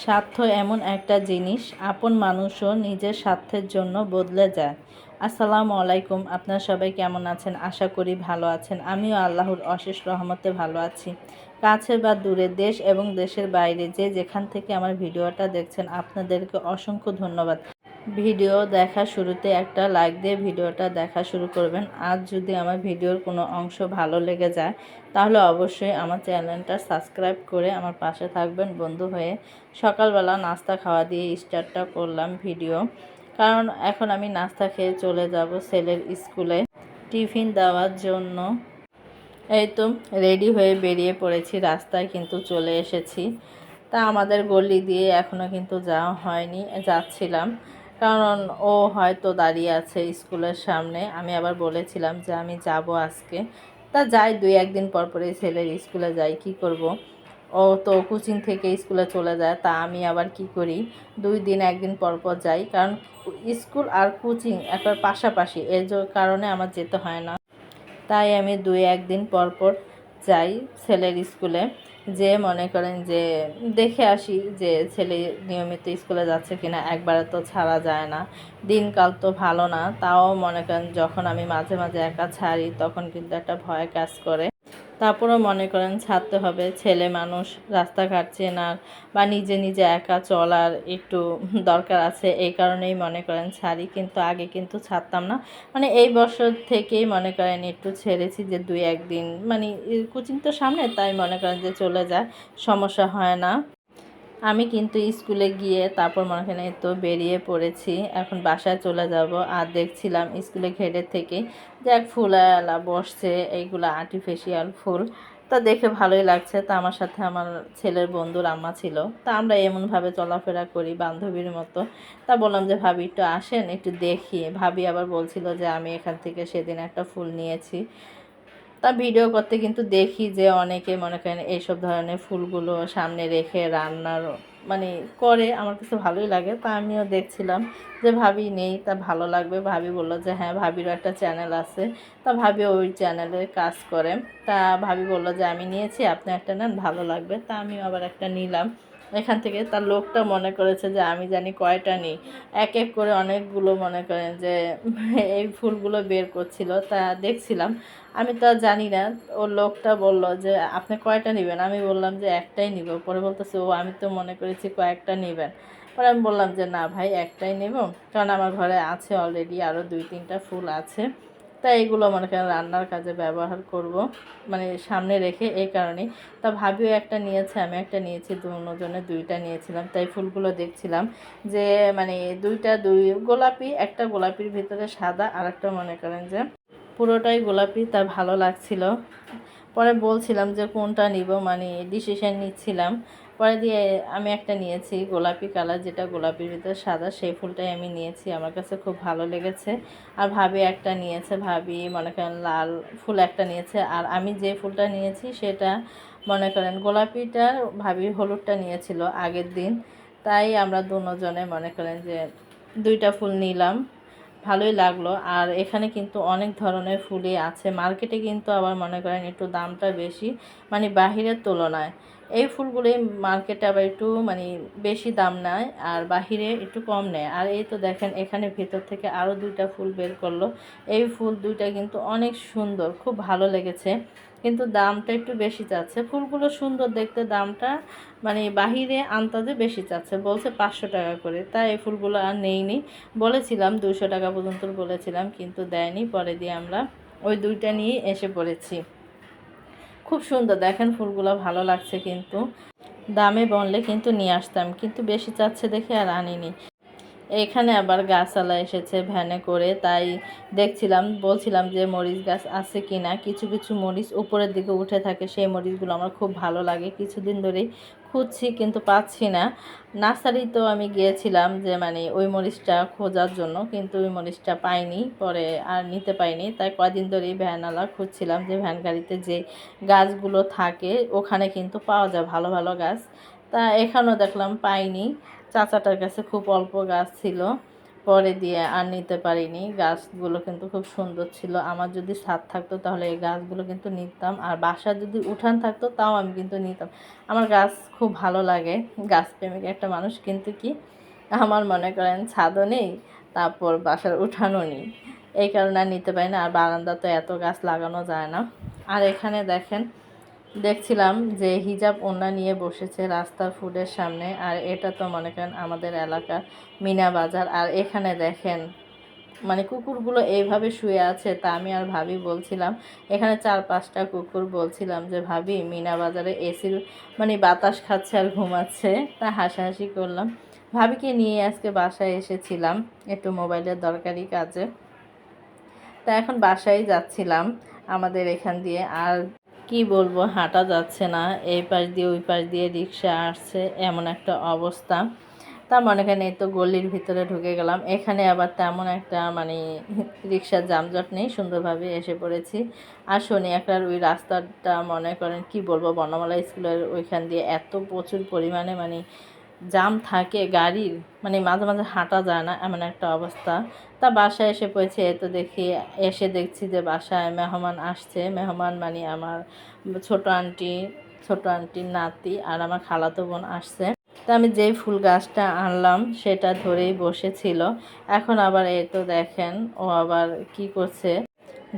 স্বার্থ এমন একটা জিনিস, আপন মানুষও নিজের স্বার্থের জন্য বদলে যায়। আসসালামু আলাইকুম, আপনারা সবাই কেমন আছেন? আশা করি ভালো আছেন। আমিও আল্লাহর অশেষ রহমতে ভালো আছি। কাছে বা দূরে, দেশ এবং দেশের বাইরে যে যেখান থেকে আমার ভিডিওটা দেখছেন, আপনাদেরকে অসংখ্য ধন্যবাদ। ভিডিও দেখা শুরুতে একটা লাইক দিয়ে ভিডিওটা দেখা শুরু করবেন। আজ যদি আমার ভিডিওর কোনো অংশ ভালো লেগে যায় তাহলে অবশ্যই আমার চ্যানেলটা সাবস্ক্রাইব করে আমার পাশে থাকবেন বন্ধু হয়ে। সকালবেলা নাস্তা খাওয়া দিয়ে স্টার্টটা করলাম ভিডিও, কারণ এখন আমি নাস্তা খেয়ে চলে যাব ছেলের স্কুলে টিফিন দেওয়ার জন্য। এই তো রেডি হয়ে বেরিয়ে পড়েছি, রাস্তায় কিন্তু চলে এসেছি। তা আমাদের গলি দিয়ে এখনও কিন্তু যাওয়া হয়নি, যাচ্ছিলাম, কারণ ও হয়তো দাঁড়িয়ে আছে স্কুলের সামনে। আমি আবার বলেছিলাম যে আমি যাব আজকে। তা যাই, 2-1 দিন পর পরই ছেলের স্কুলে যাই, কি করব। ও তো কোচিং থেকে স্কুলে চলে যায়, তা আমি আবার কি করি, 2 দিন 1 দিন পর পর যাই, কারণ স্কুল আর কোচিং একবার পাশাপাশি, এর কারণে আমার যেতে হয় না। তাই আমি 2-1 দিন পর পর যাই ছেলের স্কুলে, যে মনে করেন যে দেখে আসি যে ছেলে নিয়মিত স্কুলে যাচ্ছে কিনা। একবারে তো ছাড়া যায় না, দিনকাল তো ভালো না। তাও মনে করেন যখন আমি মাঝে মাঝে একা ছাড়ি তখন কিন্তু একটা ভয় কাজ করে। তারপরেও মনে করেন ছাড়তে হবে, ছেলে মানুষ, রাস্তাঘাট চেনার বা নিজে নিজে একা চলার একটু দরকার আছে, এই কারণেই মনে করেন ছাড়ি। কিন্তু আগে কিন্তু ছাড়তাম না, মানে এই বছর থেকেই মনে করেন একটু ছেড়েছি, যে 2-1 দিন মানে কোচিং তো সামনে, তাই মনে করেন যে চলে যায়, সমস্যা হয় না। আমি কিন্তু স্কুলে গিয়ে তারপর মনে করেন তো বেরিয়ে পড়েছি, এখন বাসায় চলে যাব। আর দেখছিলাম স্কুলে গেটের থেকে যে এক ফুলওয়ালা বসছে, এইগুলো আর্টিফিশিয়াল ফুল। তা দেখে ভালোই লাগছে। তা আমার সাথে আমার ছেলের বন্ধুর আম্মা ছিল, তা আমরা এমনভাবে চলাফেরা করি বান্ধবীর মতো। তা বললাম যে ভাবি একটু আসেন, একটু দেখি। ভাবি আবার বলছিল যে আমি এখান থেকে সেদিন একটা ফুল নিয়েছি। তা ভিডিও করতে কিন্তু দেখি যে অনেকে মনে করেন এইসব ধরনের ফুলগুলো সামনে রেখে রান্নার মানে করে, আমার কাছে ভালোই লাগে। তা আমিও দেখছিলাম যে ভাবি নেই, তা ভালো লাগবে। ভাবি বললো যে হ্যাঁ, ভাবিরও একটা চ্যানেল আছে, তা ভাবি ওই চ্যানেলে কাজ করে। তা ভাবি বললো যে আমি নিয়েছি, আপনি একটা নেন, ভালো লাগবে। তা আমিও আবার একটা নিলাম এখান থেকে। তার লোকটা মনে করেছে যে আমি জানি কয়টা নিই, এক এক করে অনেকগুলো মনে করেন যে এই ফুলগুলো বের করছিল। তা দেখছিলাম, আমি তো আর জানি না। ওর লোকটা বলল যে আপনি কয়টা নেবেন, আমি বললাম যে একটাই নিব। পরে বলতেছে ও, আমি তো মনে করেছি কয়েকটা নেবেন। পরে আমি বললাম যে না ভাই, একটাই নেব, কারণ আমার ঘরে আছে অলরেডি আরও 2-3টা ফুল আছে। তাই এগুলো মনে করেন রান্নার কাজে ব্যবহার করব, মানে সামনে রেখে, এই কারণেই। তা ভাবিও একটা নিয়েছে, আমি একটা নিয়েছি, দুজনে 2টা নিয়েছিলাম। তাই ফুলগুলো দেখছিলাম যে মানে দুই গোলাপি, একটা গোলাপির ভিতরে সাদা, আর একটা মনে করেন যে পুরোটাই গোলাপি। তা ভালো লাগছিল। পরে বলছিলাম যে কোনটা নিব, মানে ডিসিশন নিচ্ছিলাম। পরে দিয়ে আমি একটা নিয়েছি গোলাপি কালার, যেটা গোলাপির ভিতরে সাদা, সেই ফুলটাই আমি নিয়েছি। আমার কাছে খুব ভালো লেগেছে। আর ভাবি একটা নিয়েছে, ভাবি মনে করেন লাল ফুল একটা নিয়েছে। আর আমি যে ফুলটা নিয়েছি সেটা মনে করেন গোলাপিটার, ভাবি হলুদটা নিয়েছিল আগের দিন। তাই আমরা দুজনে মনে করেন যে 2টা ফুল নিলাম, ভালোই লাগলো। আর এখানে কিন্তু অনেক ধরনের ফুলই আছে। মার্কেটে কিন্তু আবার মনে করেন একটু দামটা বেশি, মানে বাহিরের তুলনায়। এই ফুলগুলি মার্কেটে আবার একটু মানে বেশি দাম নেয়, আর বাহিরে একটু কম নেয়। আর এই তো দেখেন এখানে ভেতর থেকে আরও 2টা ফুল বের করলো। এই ফুল 2টা কিন্তু অনেক সুন্দর, খুব ভালো লেগেছে, কিন্তু দামটা একটু বেশি চাচ্ছে। ফুলগুলো সুন্দর দেখতে, দামটা মানে বাহিরে আনতাজে বেশি চাচ্ছে, বলছে 500 টাকা করে। তাই এই ফুলগুলো আর নেইনি। বলেছিলাম 200 টাকা পর্যন্ত বলেছিলাম, কিন্তু দেয়নি। পরে দিয়ে আমরা ওই 2টা নিয়ে এসে পড়েছি। খুব সুন্দর দেখেন ফুলগুলো, ভালো লাগছে। কিন্তু দামে বললে কিন্তু নিয়ে আসতাম, কিন্তু বেশি চাচ্ছে দেখে আর আনিনি। এখানে আবার গাছওয়ালা এসেছে ভ্যানে করে, তাই দেখছিলাম, বলছিলাম যে মরিচ গাছ আছে কি না। কিছু কিছু মরিচ উপরের দিকে উঠে থাকে, সেই মরিচগুলো আমার খুব ভালো লাগে। কিছুদিন ধরেই খুঁজছি কিন্তু পাচ্ছি না। নার্সারিতেও আমি গিয়েছিলাম যে মানে ওই মরিচটা খোঁজার জন্য, কিন্তু ওই মরিচটা পাইনি, পরে আর নিতে পাইনি। তাই কয়দিন ধরেই ভ্যানওয়ালা খুঁজছিলাম, যে ভ্যান গাড়িতে যে গাছগুলো থাকে ওখানে কিন্তু পাওয়া যায় ভালো ভালো গাছ। তা এখানেও দেখলাম পাইনি, চাচাটার কাছে খুব অল্প গাছ ছিল। পরে দিয়ে আর নিতে পারিনি। গাছগুলো কিন্তু খুব সুন্দর ছিল। আমার যদি ছাদ থাকতো তাহলে এই গাছগুলো কিন্তু নিতাম, আর বাসার যদি উঠান থাকতো তাও আমি কিন্তু নিতাম। আমার গাছ খুব ভালো লাগে, গাছপ্রেমিক একটা মানুষ, কিন্তু কি আমার মনে করেন ছাদও নেই, তারপর বাসার উঠানও নেই, এই কারণে আর নিতে পারি না। আর বারান্দা তো এত গাছ লাগানো যায় না। আর এখানে দেখেন, দেখছিলাম যে হিজাব ওড়না নিয়ে বসেছে রাস্তার ফুডের সামনে, আর এটা তো মনে করেন আমাদের এলাকার মিনা বাজার। আর এখানে দেখেন মানে কুকুরগুলো এইভাবে শুয়ে আছে, তা আমি আর ভাবি বলছিলাম, এখানে 4-5টা কুকুর, বলছিলাম যে ভাবি মিনা বাজারে এসির মানে বাতাস খাচ্ছে আর ঘুমাচ্ছে, তা হাসাহাসি করলাম। ভাবিকে নিয়ে আজকে বাসায় এসেছিলাম একটু মোবাইলের দরকারি কাজে, তা এখন বাসায় যাচ্ছিলাম আমাদের এখান দিয়ে। আর কি বলবো, হাঁটা যাচ্ছে না, এই পাশ দিয়ে ওই পাশ দিয়ে রিক্সা আসছে, এমন একটা অবস্থা। তা মনে করেন এই তো গলির ভিতরে ঢুকে গেলাম। এখানে আবার তেমন একটা মানে রিক্সার যানজট নেই, সুন্দরভাবে এসে পড়েছি। আর শনি একটার ওই রাস্তাটা মনে করেন কি বলবো, বর্ণমালা স্কুলের ওইখান দিয়ে এত প্রচুর পরিমাণে মানে জাম থাকে গাড়ির, মানে মাঝে মাঝে হাঁটা যায় না, এমন একটা অবস্থা। তা বাসায় এসে পড়েছে, তো দেখছি যে বাসায় মেহমান আসছে। মেহমান মানে আমার ছোট আন্টির নাতি আর আমার খালাতো বোন আসছে। তা আমি যেই ফুল গাছটা আনলাম সেটা ধরেই বসেছিল। এখন আবার এই তো দেখেন ও আবার কি করছে,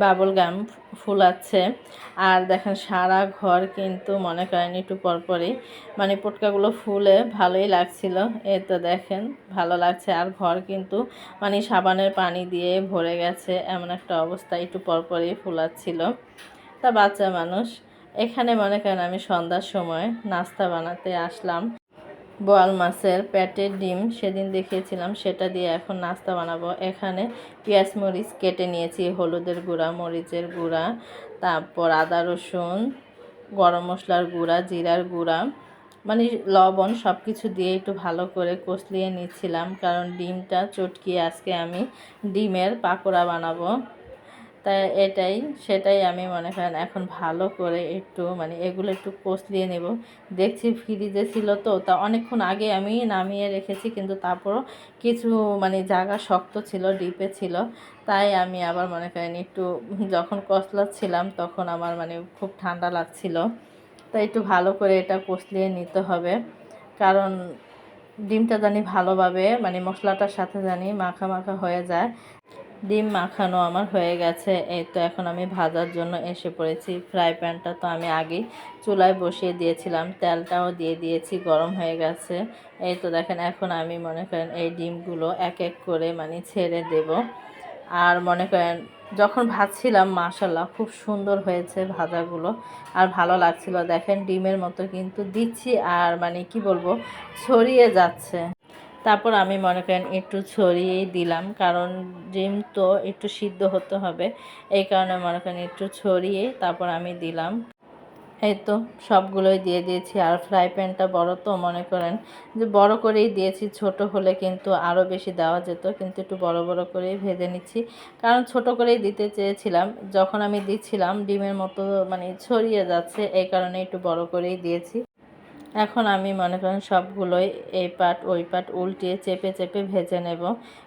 বাবল গাম ফুলাচ্ছে। আর দেখেন সারা ঘর কিন্তু মনে করেন একটু পরপরই মানে পটকাগুলো ফুলে ভালোই লাগছিল। এই তো দেখেন ভালো লাগছে। আর ঘর কিন্তু মানে সাবানের পানি দিয়ে ভরে গেছে, এমন একটা অবস্থা, একটু পরপরই ফুলাচ্ছিল। তা বাচ্চা মানুষ, এখানে মনে করেন আমি সন্ধ্যার সময় নাস্তা বানাতে আসলাম। বোয়াল মাছের পেটের ডিম সেদিন দেখিয়েছিলাম, সেটা দিয়ে এখন নাস্তা বানাবো। এখানে পেঁয়াজ মরিচ কেটে নিয়েছি, হলুদের গুঁড়া, মরিচের গুঁড়া, তারপর আদা রসুন, গরম মশলার গুঁড়া, জিরার গুঁড়া, মানে লবণ, সব কিছু দিয়ে একটু ভালো করে কষলিয়ে নিচ্ছিলাম, কারণ ডিমটা চটকিয়ে আজকে আমি ডিমের পাকোড়া বানাবো। তাই সেটাই আমি মনে করেন এখন ভালো করে একটু মানে এগুলো একটু কষলিয়ে নেব। দেখছি ফ্রিজে ছিল তো, তা অনেকক্ষণ আগে আমি নামিয়ে রেখেছি, কিন্তু তারপরও কিছু মানে জায়গা শক্ত ছিল, ডিপে ছিল। তাই আমি আবার মনে করেন একটু যখন কষলাচ্ছিলাম তখন আমার মানে খুব ঠান্ডা লাগছিল, তাই একটু ভালো করে এটা কষলিয়ে নিতে হবে, কারণ ডিমটা জানি ভালোভাবে মানে মশলাটার সাথে জানি মাখা মাখা হয়ে যায়। ডিম মাখানো আমার হয়ে গেছে। এই তো এখন আমি ভাজার জন্য এসে পড়েছি। ফ্রাই প্যানটা তো আমি আগেই চুলায় বসিয়ে দিয়েছিলাম, তেলটাও দিয়ে দিয়েছি, গরম হয়ে গেছে। এই তো দেখেন এখন আমি মনে করেন এই ডিমগুলো এক এক করে মানে ছেড়ে দেব। আর মনে করেন যখন ভাজছিলাম মাশাল্লাহ খুব সুন্দর হয়েছে ভাজাগুলো, আর ভালো লাগছিল। দেখেন ডিমের মতো কিন্তু দিচ্ছি আর মানে কি বলবো, ছড়িয়ে যাচ্ছে। তারপর আমি মনে করেন একটু ছড়িয়েই দিলাম, কারণ ডিম তো একটু সিদ্ধ হতে হবে, এই কারণে মনে করেন একটু ছড়িয়ে তারপর আমি দিলাম। এই তো সবগুলোই দিয়ে দিয়েছি। আর ফ্রাই প্যানটা বড় তো মনে করেন যে বড় করেই দিয়েছি, ছোট হলে কিন্তু আরও বেশি দেওয়া যেত, কিন্তু একটু বড় বড় করেই ভেজে নিচ্ছি, কারণ ছোট করেই দিতে চেয়েছিলাম। যখন আমি দিচ্ছিলাম ডিমের মতো মানে ছড়িয়ে যাচ্ছে, এই কারণে একটু বড় করেই দিয়েছি। এখন আমি মনে করেন সবগুলোই এই পাট ওই পাট উল্টিয়ে চেপে চেপে ভেজে নেব,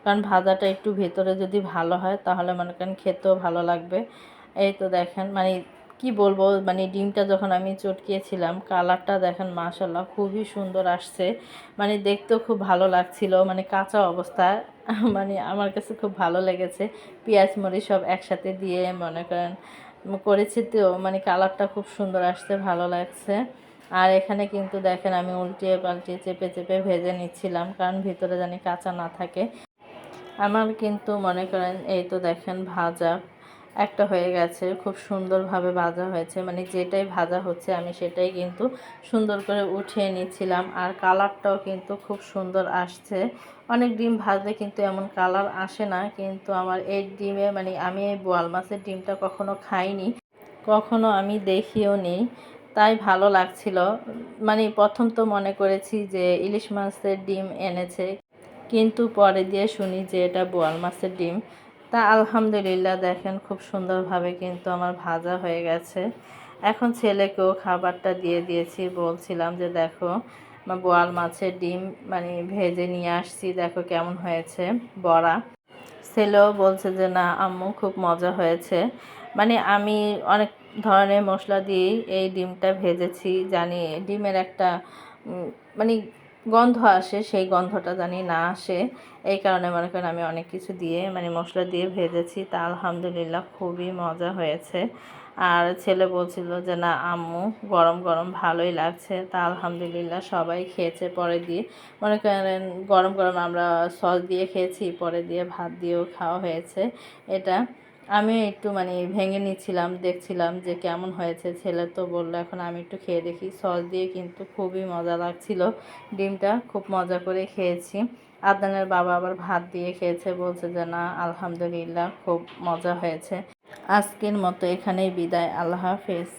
কারণ ভাজাটা একটু ভেতরে যদি ভালো হয় তাহলে মনে করেন খেতেও ভালো লাগবে। এই তো দেখেন মানে কি বলবো, মানে ডিমটা যখন আমি চটকিয়েছিলাম কালারটা দেখেন মাশাল্লাহ খুবই সুন্দর আসছে, মানে দেখতেও খুব ভালো লাগছিল, মানে কাঁচা অবস্থায় মানে আমার কাছে খুব ভালো লেগেছে। পেঁয়াজ মরিচ সব একসাথে দিয়ে মনে করেন করেছি, তো মানে কালারটা খুব সুন্দর আসছে, ভালো লাগছে। আর এখানে কিন্তু দেখেন আমি উল্টিয়ে পাল্টিয়ে চেপে চেপে ভেজে নিচ্ছিলাম, কারণ ভিতরে জানি কাঁচা না থাকে। আমার কিন্তু মনে করেন এই তো দেখেন ভাজা একটা হয়ে গেছে, খুব সুন্দরভাবে ভাজা হয়েছে, মানে যেটাই ভাজা হচ্ছে আমি সেটাই কিন্তু সুন্দর করে উঠিয়ে নিচ্ছিলাম। আর কালারটাও কিন্তু খুব সুন্দর আসছে। অনেক ডিম ভাজলে কিন্তু এমন কালার আসে না, কিন্তু আমার এই ডিমে মানে আমি এই বোয়াল মাছের ডিমটা কখনো খাইনি, কখনো আমি দেখিও নি, তাই ভালো লাগছিল। মানে প্রথম তো মনে করেছি যে ইলিশ মাছের ডিম এনেছে, কিন্তু পরে দিয়ে শুনি যে এটা বোয়াল মাছের ডিম। তা আলহামদুলিল্লাহ দেখেন খুব সুন্দরভাবে কিন্তু আমার ভাজা হয়ে গেছে। এখন ছেলেকেও খাবারটা দিয়ে দিয়েছি, বলছিলাম যে দেখো বোয়াল মাছের ডিম মানে ভেজে নিয়ে আসছি, দেখো কেমন হয়েছে বড়া। ছেলেও বলছে যে না আম্মু খুব মজা হয়েছে। মানে আমি অনেক ধরনের মশলা দিয়েই এই ডিমটা ভেজেছি, জানি ডিমের একটা মানে গন্ধ আসে, সেই গন্ধটা জানি না আসে, এই কারণে মনে করেন আমি অনেক কিছু দিয়ে মানে মশলা দিয়ে ভেজেছি। তা আলহামদুলিল্লাহ খুবই মজা হয়েছে। আর ছেলে বলছিল যে না আম্মু গরম গরম ভালোই লাগছে। তা আলহামদুলিল্লাহ সবাই খেয়েছে। পরে দিয়ে মনে করেন গরম গরম আমরা সস দিয়ে খেয়েছি, পরে দিয়ে ভাত দিয়েও খাওয়া হয়েছে। এটা আমি একটু মানে ভেঙে নিচ্ছিলাম, দেখছিলাম যে কেমন হয়েছে। ছেলে তো বললো এখন আমি একটু খেয়ে দেখি। সস দিয়ে কিন্তু খুবই মজা লাগছিল। ডিমটা খুব মজা করে খেয়েছি। আদনানের বাবা আবার ভাত দিয়ে খেয়েছে, বলছে যে না আলহামদুলিল্লাহ খুব মজা হয়েছে। আজকের মতো এখানেই বিদায়, আল্লাহ হাফেজ।